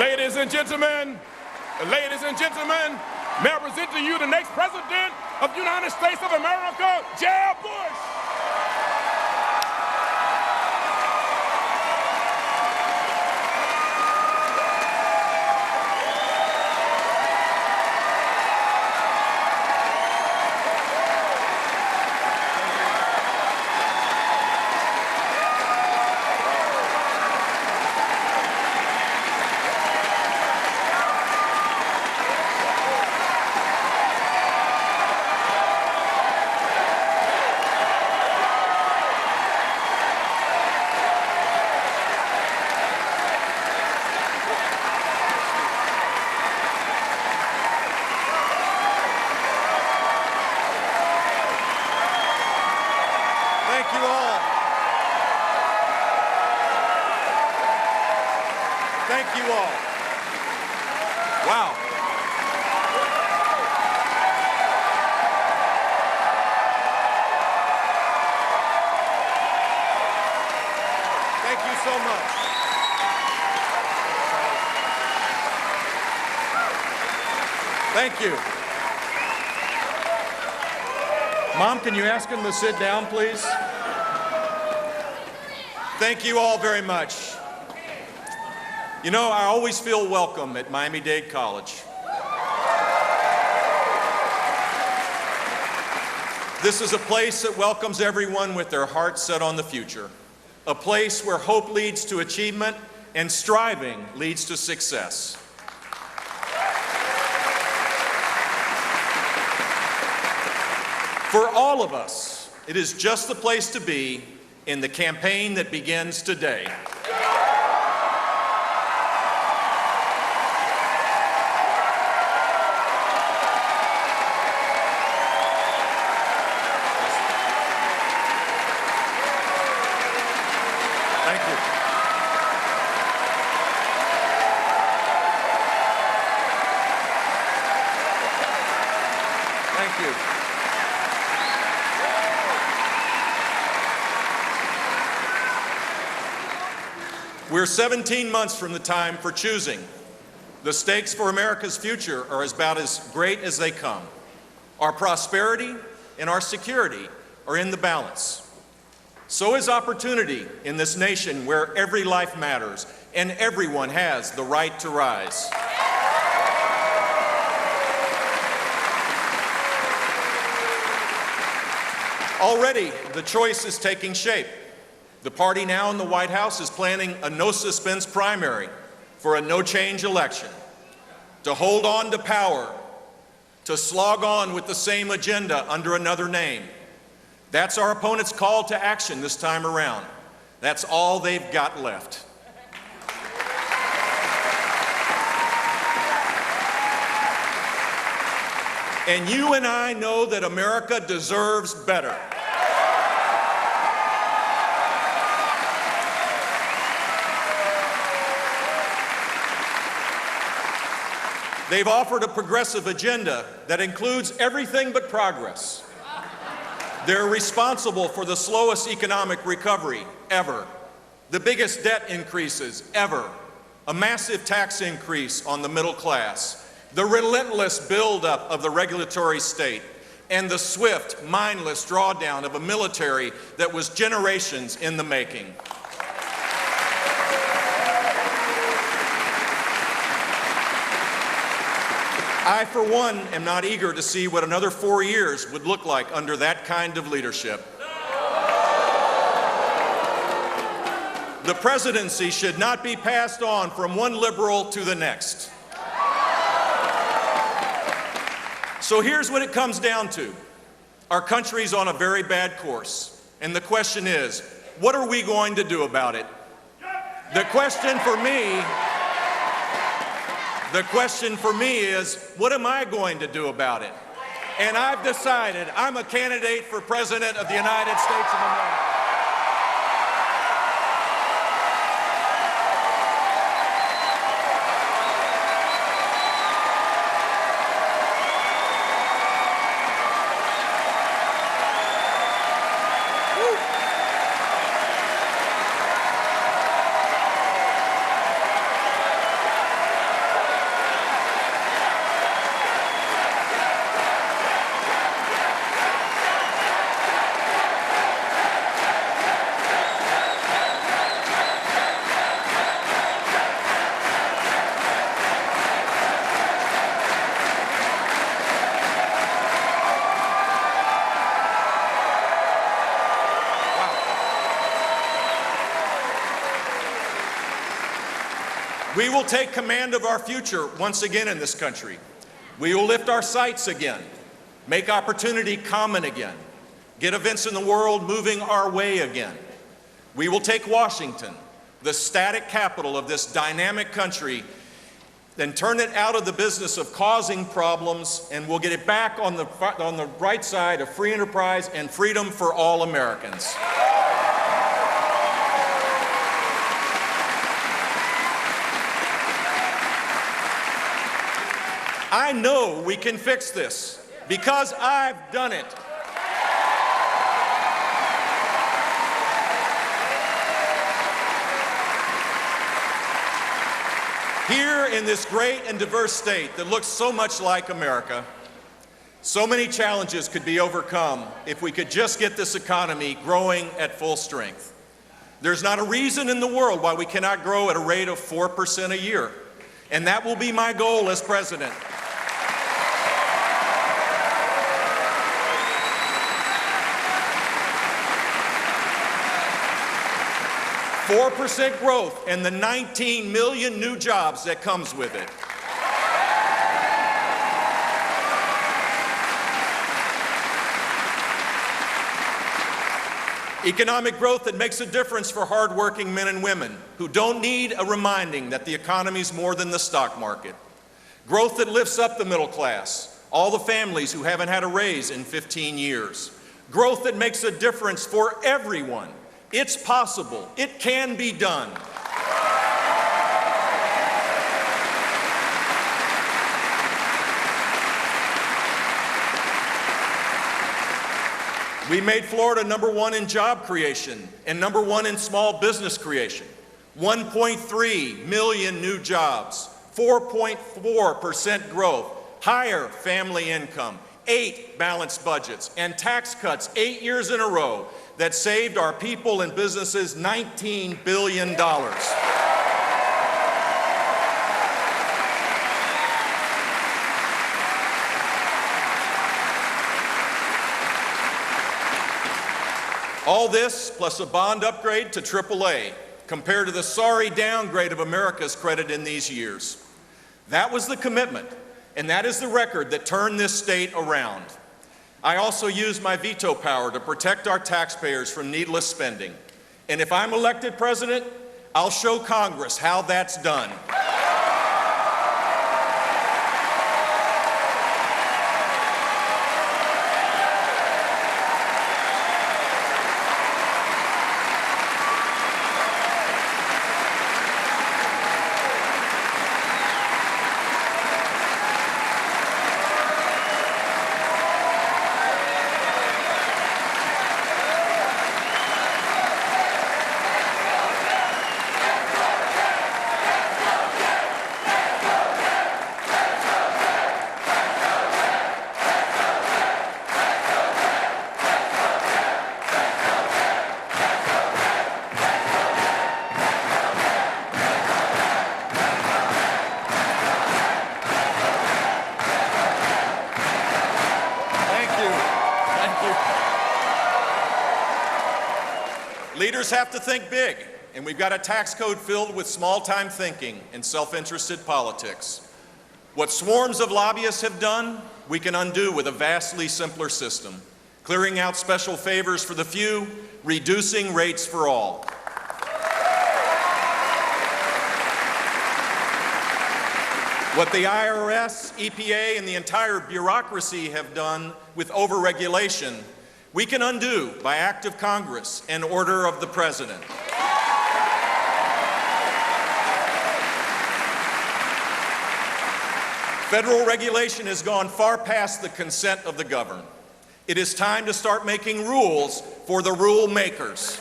Ladies and gentlemen, may I present to you the next President of the United States of America, Jeb Bush. Thank you all. Wow. Thank you so much. Thank you. Mom, can you ask him to sit down, please? Thank you all very much. You know, I always feel welcome at Miami-Dade College. This is a place that welcomes everyone with their hearts set on the future. A place where hope leads to achievement and striving leads to success. For all of us, it is just the place to be in the campaign that begins today. Thank you. Thank you. We're 17 months from the time for choosing. The stakes for America's future are about as great as they come. Our prosperity and our security are in the balance. So is opportunity in this nation where every life matters and everyone has the right to rise. Already, the choice is taking shape. The party now in the White House is planning a no-suspense primary for a no-change election, to hold on to power, to slog on with the same agenda under another name. That's our opponent's call to action this time around. That's all they've got left. And you and I know that America deserves better. They've offered a progressive agenda that includes everything but progress. They're responsible for the slowest economic recovery ever, the biggest debt increases ever, a massive tax increase on the middle class, the relentless buildup of the regulatory state, and the swift, mindless drawdown of a military that was generations in the making. I, for one, am not eager to see what another 4 years would look like under that kind of leadership. The presidency should not be passed on from one liberal to the next. So here's what it comes down to. Our country's on a very bad course, and the question is, what are we going to do about it? The question for me is, what am I going to do about it? And I've decided I'm a candidate for President of the United States of America. We will take command of our future once again in this country. We will lift our sights again, make opportunity common again, get events in the world moving our way again. We will take Washington, the static capital of this dynamic country, then turn it out of the business of causing problems, and we'll get it back on the right side of free enterprise and freedom for all Americans. I know we can fix this because I've done it. Here in this great and diverse state that looks so much like America, so many challenges could be overcome if we could just get this economy growing at full strength. There's not a reason in the world why we cannot grow at a rate of 4% a year, and that will be my goal as president. 4% growth and the 19 million new jobs that comes with it. Economic growth that makes a difference for hardworking men and women who don't need a reminding that the economy's more than the stock market. Growth that lifts up the middle class, all the families who haven't had a raise in 15 years. Growth that makes a difference for everyone. It's possible. It can be done. We made Florida #1 in job creation and #1 in small business creation. 1.3 million new jobs, 4.4% growth, higher family income, 8 balanced budgets, and tax cuts 8 years in a row that saved our people and businesses $19 billion. All this plus a bond upgrade to AAA compared to the sorry downgrade of America's credit in these years. That was the commitment, and that is the record that turned this state around. I also use my veto power to protect our taxpayers from needless spending. And if I'm elected president, I'll show Congress how that's done. Leaders have to think big, and we've got a tax code filled with small-time thinking and self-interested politics. What swarms of lobbyists have done, we can undo with a vastly simpler system, clearing out special favors for the few, reducing rates for all. What the IRS, EPA, and the entire bureaucracy have done with overregulation, we can undo by act of Congress and order of the President. Federal regulation has gone far past the consent of the governed. It is time to start making rules for the rule makers.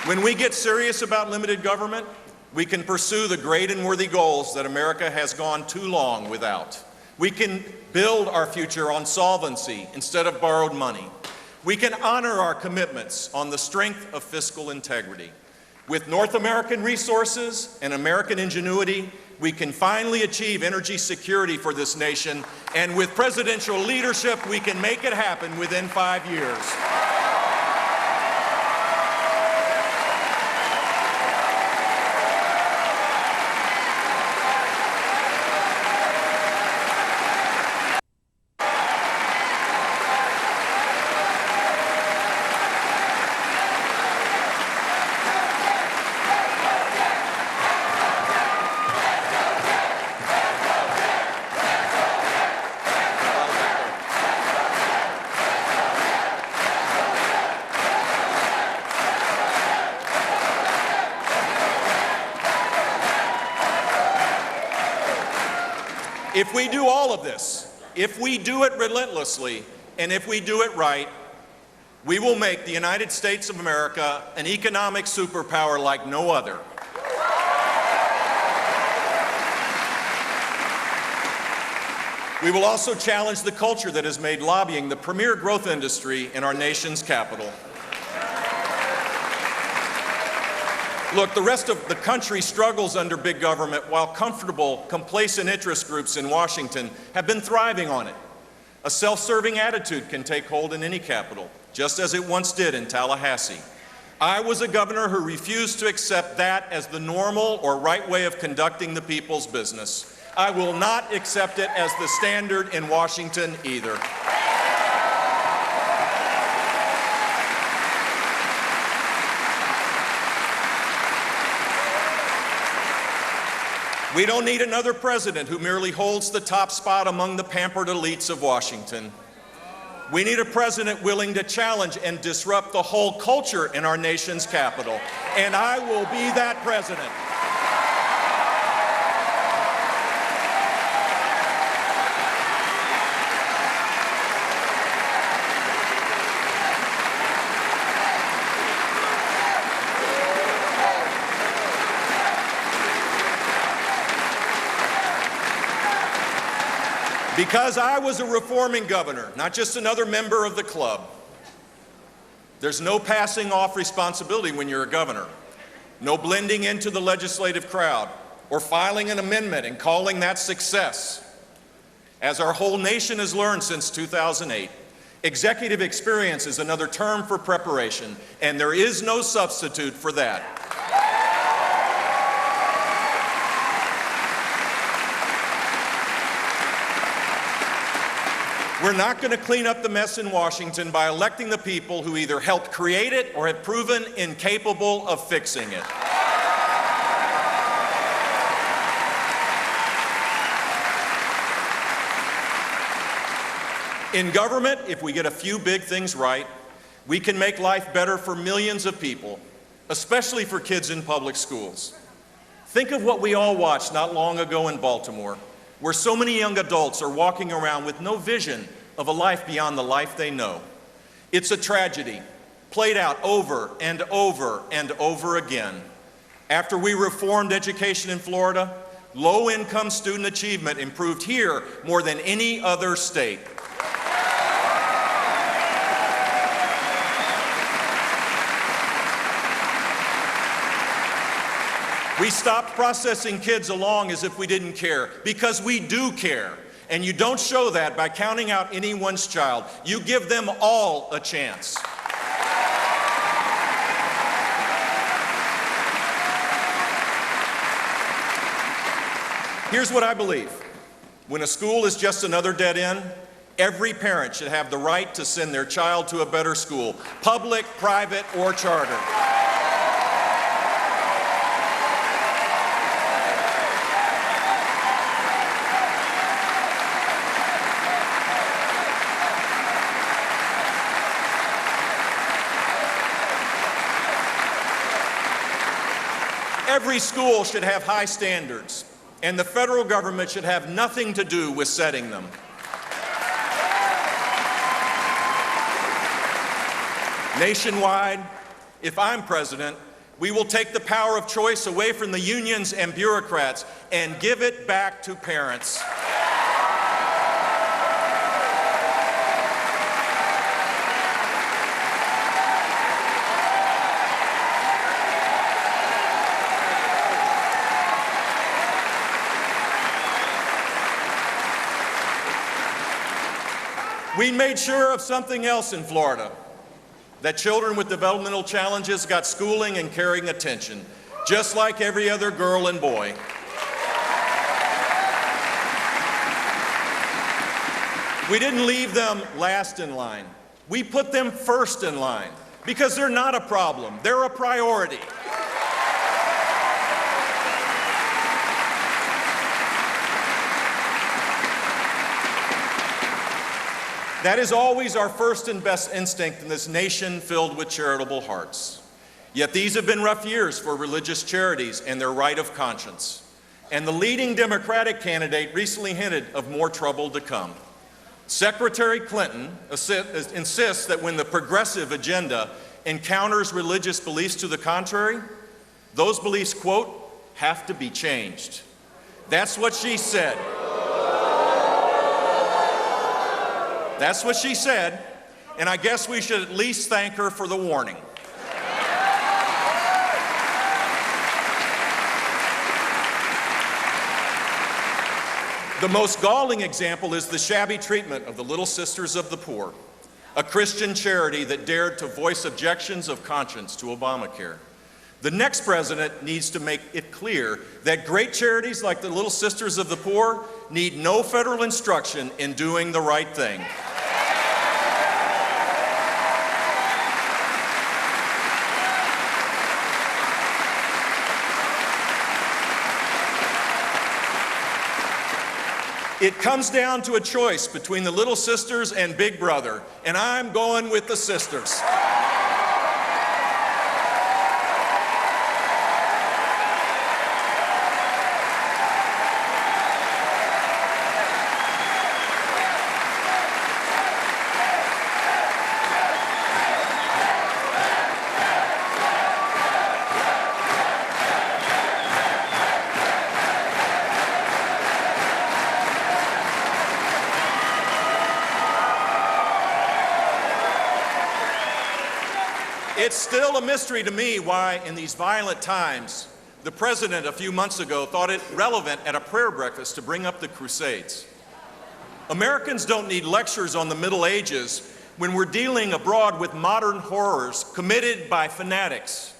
When we get serious about limited government, we can pursue the great and worthy goals that America has gone too long without. We can build our future on solvency instead of borrowed money. We can honor our commitments on the strength of fiscal integrity. With North American resources and American ingenuity, we can finally achieve energy security for this nation, and with presidential leadership, we can make it happen within 5 years. If we do all of this, if we do it relentlessly, and if we do it right, we will make the United States of America an economic superpower like no other. We will also challenge the culture that has made lobbying the premier growth industry in our nation's capital. Look, the rest of the country struggles under big government while comfortable, complacent interest groups in Washington have been thriving on it. A self-serving attitude can take hold in any capital, just as it once did in Tallahassee. I was a governor who refused to accept that as the normal or right way of conducting the people's business. I will not accept it as the standard in Washington either. We don't need another president who merely holds the top spot among the pampered elites of Washington. We need a president willing to challenge and disrupt the whole culture in our nation's capital. And I will be that president. Because I was a reforming governor, not just another member of the club. There's no passing off responsibility when you're a governor. No blending into the legislative crowd or filing an amendment and calling that success. As our whole nation has learned since 2008, executive experience is another term for preparation, and there is no substitute for that. We're not going to clean up the mess in Washington by electing the people who either helped create it or have proven incapable of fixing it. In government, if we get a few big things right, we can make life better for millions of people, especially for kids in public schools. Think of what we all watched not long ago in Baltimore, where so many young adults are walking around with no vision of a life beyond the life they know. It's a tragedy, played out over and over and over again. After we reformed education in Florida, low-income student achievement improved here more than any other state. We stopped processing kids along as if we didn't care, because we do care. And you don't show that by counting out anyone's child. You give them all a chance. Here's what I believe. When a school is just another dead end, every parent should have the right to send their child to a better school, public, private, or charter. Every school should have high standards, and the federal government should have nothing to do with setting them. Nationwide, if I'm president, we will take the power of choice away from the unions and bureaucrats and give it back to parents. We made sure of something else in Florida, that children with developmental challenges got schooling and caring attention, just like every other girl and boy. We didn't leave them last in line. We put them first in line because they're not a problem, they're a priority. That is always our first and best instinct in this nation filled with charitable hearts. Yet these have been rough years for religious charities and their right of conscience. And the leading Democratic candidate recently hinted of more trouble to come. Secretary Clinton insists that when the progressive agenda encounters religious beliefs to the contrary, those beliefs, quote, have to be changed. That's what she said. That's what she said, and I guess we should at least thank her for the warning. The most galling example is the shabby treatment of the Little Sisters of the Poor, a Christian charity that dared to voice objections of conscience to Obamacare. The next president needs to make it clear that great charities like the Little Sisters of the Poor need no federal instruction in doing the right thing. It comes down to a choice between the Little Sisters and Big Brother, and I'm going with the sisters. It's still a mystery to me why, in these violent times, the president a few months ago thought it relevant at a prayer breakfast to bring up the Crusades. Americans don't need lectures on the Middle Ages when we're dealing abroad with modern horrors committed by fanatics.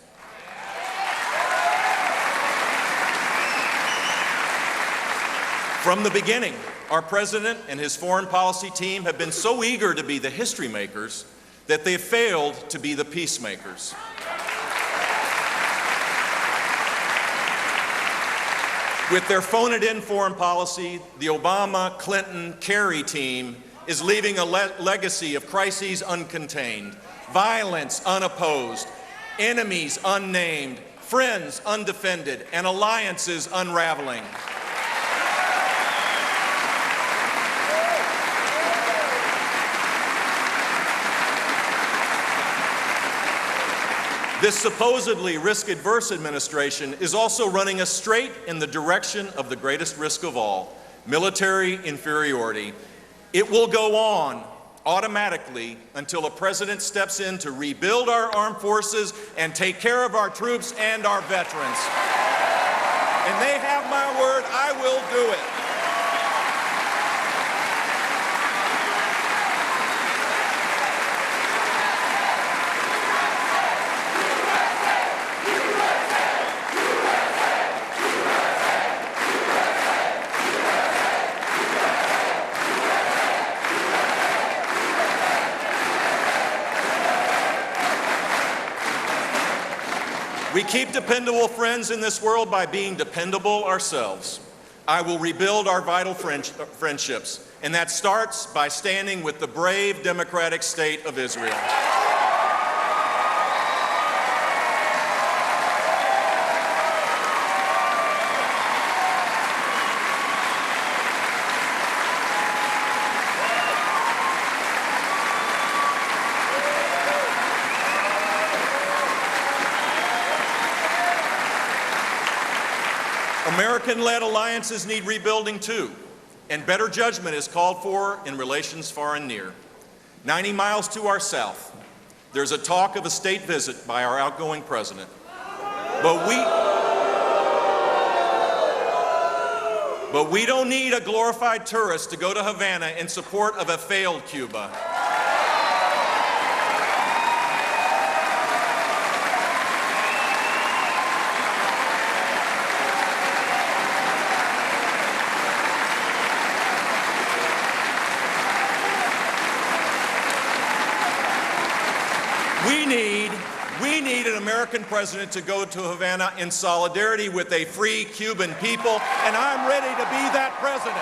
From the beginning, our president and his foreign policy team have been so eager to be the history makers that they failed to be the peacemakers. With their phone-it-in foreign policy, the Obama, Clinton, Kerry team is leaving a legacy of crises uncontained, violence unopposed, enemies unnamed, friends undefended, and alliances unraveling. This supposedly risk-adverse administration is also running us straight in the direction of the greatest risk of all, military inferiority. It will go on automatically until a president steps in to rebuild our armed forces and take care of our troops and our veterans. And they have my word, I will do it. We keep dependable friends in this world by being dependable ourselves. I will rebuild our vital friendships, and that starts by standing with the brave democratic state of Israel. American-led alliances need rebuilding too, and better judgment is called for in relations far and near. 90 miles to our south, there's a talk of a state visit by our outgoing president. But But we don't need a glorified tourist to go to Havana in support of a failed Cuba. We need an American president to go to Havana in solidarity with a free Cuban people, and I'm ready to be that president.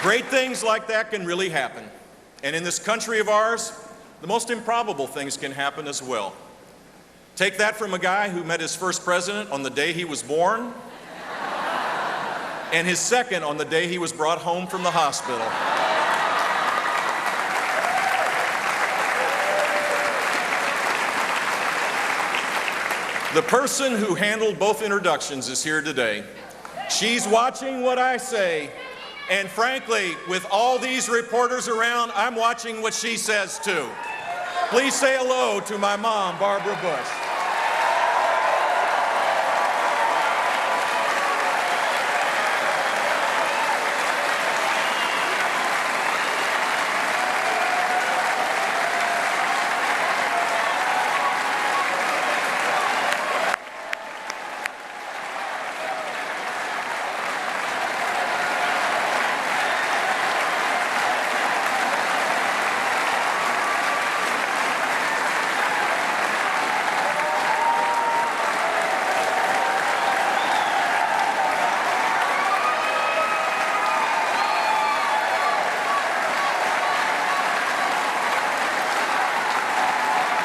Great things like that can really happen. And in this country of ours, the most improbable things can happen as well. Take that from a guy who met his first president on the day he was born, and his second on the day he was brought home from the hospital. The person who handled both introductions is here today. She's watching what I say. And frankly, with all these reporters around, I'm watching what she says too. Please say hello to my mom, Barbara Bush.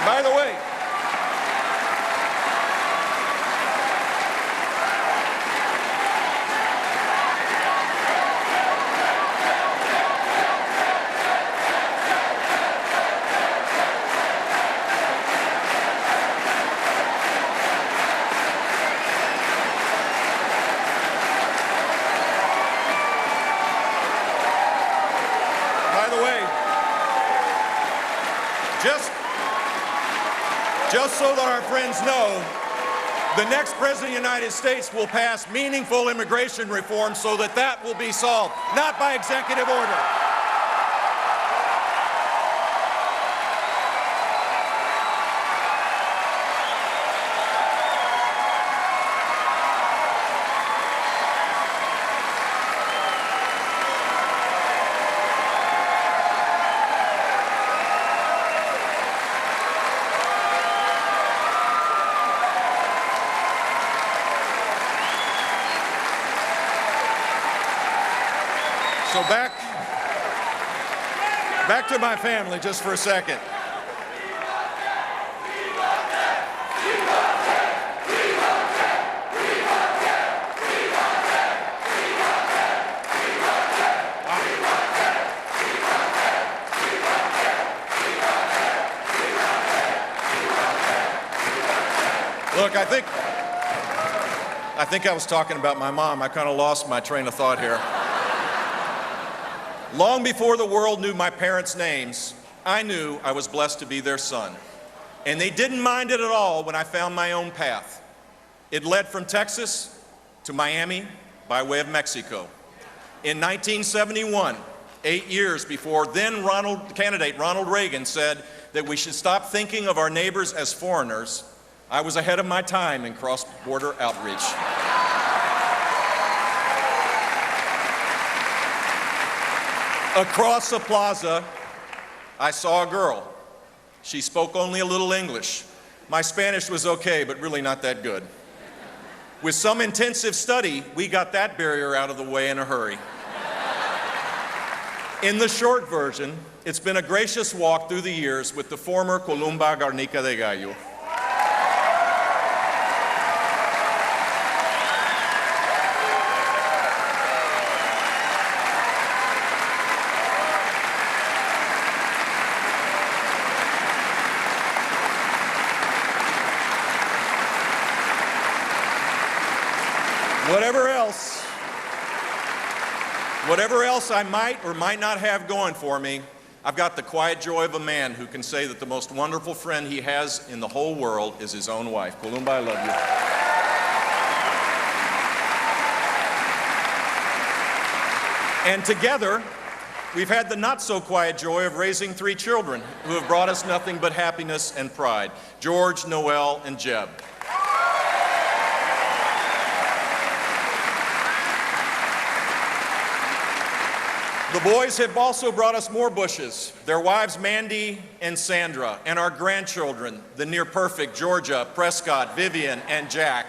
By the way, just so that our friends know, the next President of the United States will pass meaningful immigration reform so that that will be solved, not by executive order. So back to my family just for a second. Look, I think I was talking about my mom. I kind of lost my train of thought here. Long before the world knew my parents' names, I knew I was blessed to be their son. And they didn't mind it at all when I found my own path. It led from Texas to Miami by way of Mexico. In 1971, 8 years before then candidate Ronald Reagan said that we should stop thinking of our neighbors as foreigners, I was ahead of my time in cross-border outreach. Across the plaza, I saw a girl. She spoke only a little English. My Spanish was okay, but really not that good. With some intensive study, we got that barrier out of the way in a hurry. In the short version, it's been a gracious walk through the years with the former Columba Garnica de Gallo. Whatever else I might or might not have going for me, I've got the quiet joy of a man who can say that the most wonderful friend he has in the whole world is his own wife. Columba, I love you. And together, we've had the not-so-quiet joy of raising 3 children who have brought us nothing but happiness and pride: George, Noel, and Jeb. The boys have also brought us more bushes: their wives Mandy and Sandra, and our grandchildren, the near-perfect Georgia, Prescott, Vivian, and Jack.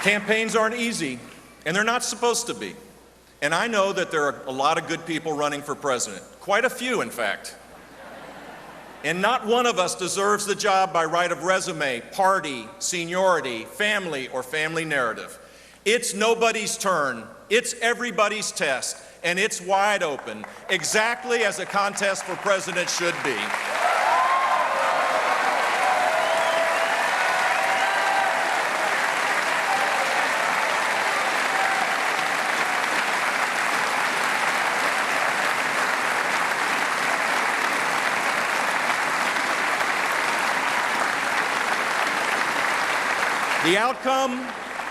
Campaigns aren't easy, and they're not supposed to be. And I know that there are a lot of good people running for president, quite a few, in fact. And not one of us deserves the job by right of resume, party, seniority, family, or family narrative. It's nobody's turn. It's everybody's test, and it's wide open, exactly as a contest for president should be.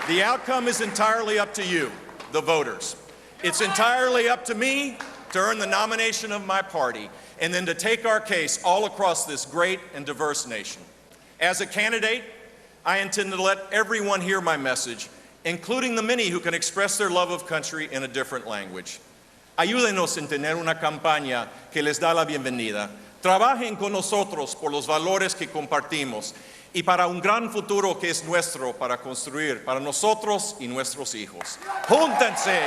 The outcome is entirely up to you, the voters. It's entirely up to me to earn the nomination of my party and then to take our case all across this great and diverse nation. As a candidate, I intend to let everyone hear my message, including the many who can express their love of country in a different language. Ayúdenos en tener una campaña que les da la bienvenida. Trabajen con nosotros por los valores que compartimos y para un gran futuro que es nuestro para construir para nosotros y nuestros hijos. ¡Júntense!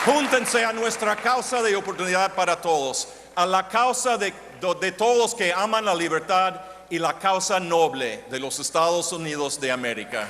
Júntense a nuestra causa de oportunidad para todos, a la causa de todos que aman la libertad y la causa noble de los Estados Unidos de América.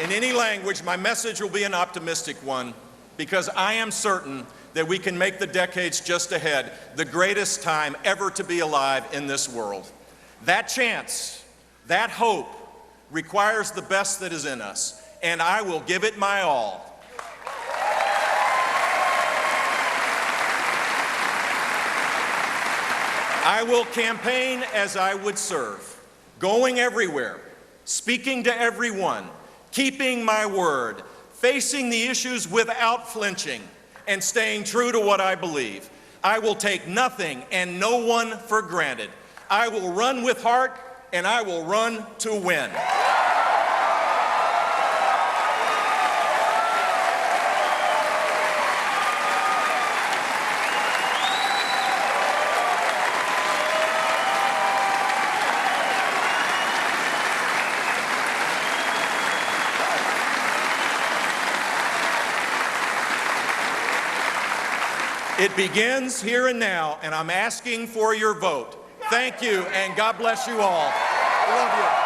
In any language, my message will be an optimistic one, because I am certain that we can make the decades just ahead the greatest time ever to be alive in this world. That chance, that hope, requires the best that is in us, and I will give it my all. I will campaign as I would serve, going everywhere, speaking to everyone, keeping my word, facing the issues without flinching, and staying true to what I believe. I will take nothing and no one for granted. I will run with heart, and I will run to win. It begins here and now, and I'm asking for your vote. Thank you, and God bless you all. Love you.